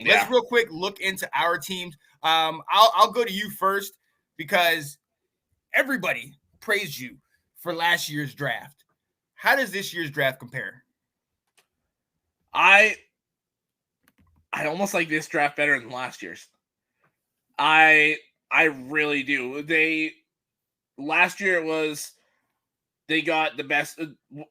Let's real quick look into our teams. I'll go to you first because everybody praised you for last year's draft. How does this year's draft compare? I almost like this draft better than last year's. I really do. Last year it was they got the best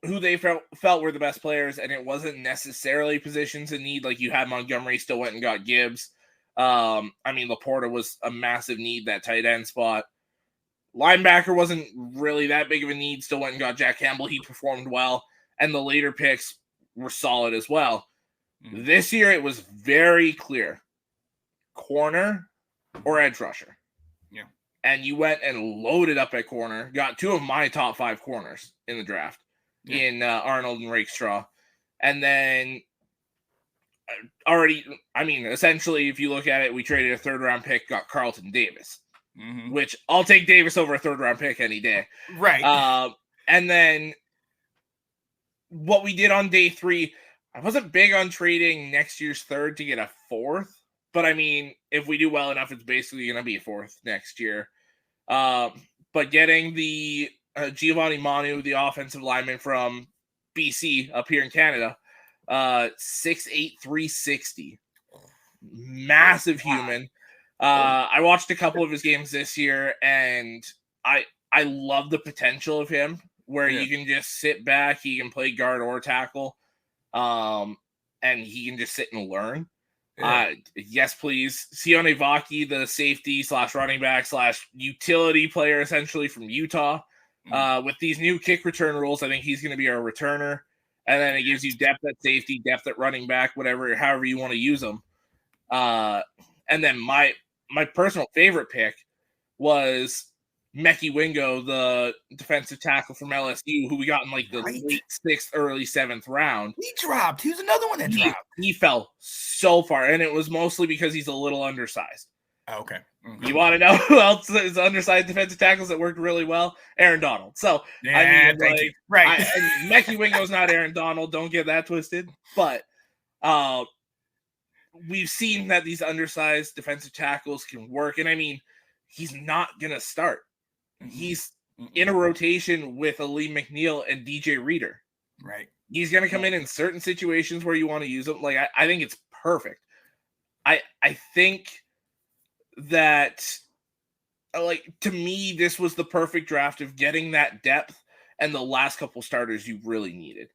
who they felt were the best players, and it wasn't necessarily positions in need. Like you had Montgomery, still went and got Gibbs. Laporta was a massive need, that tight end spot. Linebacker wasn't really that big of a need, still went and got Jack Campbell. He performed well, and the later picks were solid as well. Mm-hmm. This year it was very clear. Corner or edge rusher. Yeah. And you went and loaded up at corner, got two of my top 5 corners in the draft in Arnold and Rakestraw. And then essentially, if you look at it, we traded a 3rd round pick, got Carlton Davis, which I'll take Davis over a 3rd round pick any day. Right. And then what we did on day 3, I wasn't big on trading next year's 3rd to get a 4th. But I mean, if we do well enough, it's basically going to be a 4th next year. But getting the Giovanni Manu, the offensive lineman from BC up here in Canada, 6'8", 360, massive human. I watched a couple of his games this year, and I love the potential of him, where you can just sit back, he can play guard or tackle, and he can just sit and learn. Yes, please. Sione Vaki, the safety / running back / utility player, essentially from Utah. With these new kick return rules, I think he's going to be our returner. And then it gives you depth at safety, depth at running back, however you want to use them. And then my personal favorite pick was Mekhi Wingo, the defensive tackle from LSU, who we got in like the late 6th, early 7th round. He dropped. He was another one that dropped. He fell so far, and it was mostly because he's a little undersized. Oh, okay. Mm-hmm. You want to know who else is undersized defensive tackles that worked really well? Aaron Donald. So, right. Mekhi Wingo's not Aaron Donald. Don't get that twisted. But we've seen that these undersized defensive tackles can work. And, I mean, he's not going to start. He's in a rotation with Ali McNeil and DJ Reader. Right. He's going to come in certain situations where you want to use him. Like, I think it's perfect. I think that, like, to me, this was the perfect draft of getting that depth and the last couple starters you really needed.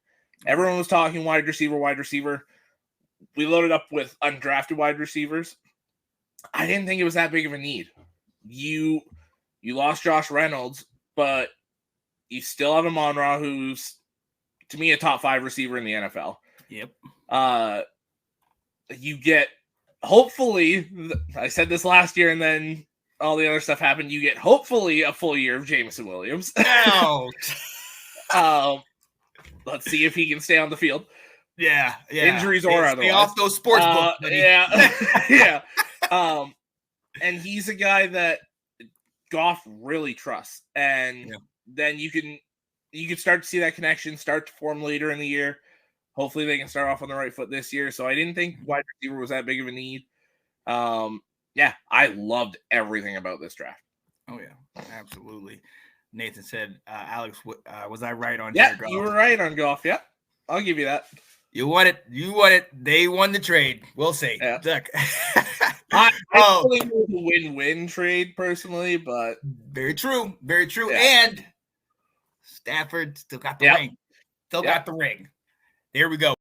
Everyone was talking wide receiver. We loaded up with undrafted wide receivers. I didn't think it was that big of a need. You lost Josh Reynolds, but you still have Amon-Ra, who's, to me, a top 5 receiver in the NFL. Yep. You get, hopefully, I said this last year, and then all the other stuff happened. You get, hopefully, a full year of Jameson Williams. Let's see if he can stay on the field. Yeah. Injuries or otherwise. Stay off those sports books. Yeah. And he's a guy that Goff really trusts, and then you can start to see that connection start to form later in the year. Hopefully they can start off on the right foot this year. So I didn't think wide receiver was that big of a need. I loved everything about this draft. Oh yeah, absolutely. Nathan said, Alex, was I right on? Yeah, you were right on Goff. Yeah, I'll give you that. You won it. They won the trade. We'll see. Yeah. Look. I think it was a win-win trade personally, but very true. Yeah. And Stafford still got the ring. Got the ring. There we go.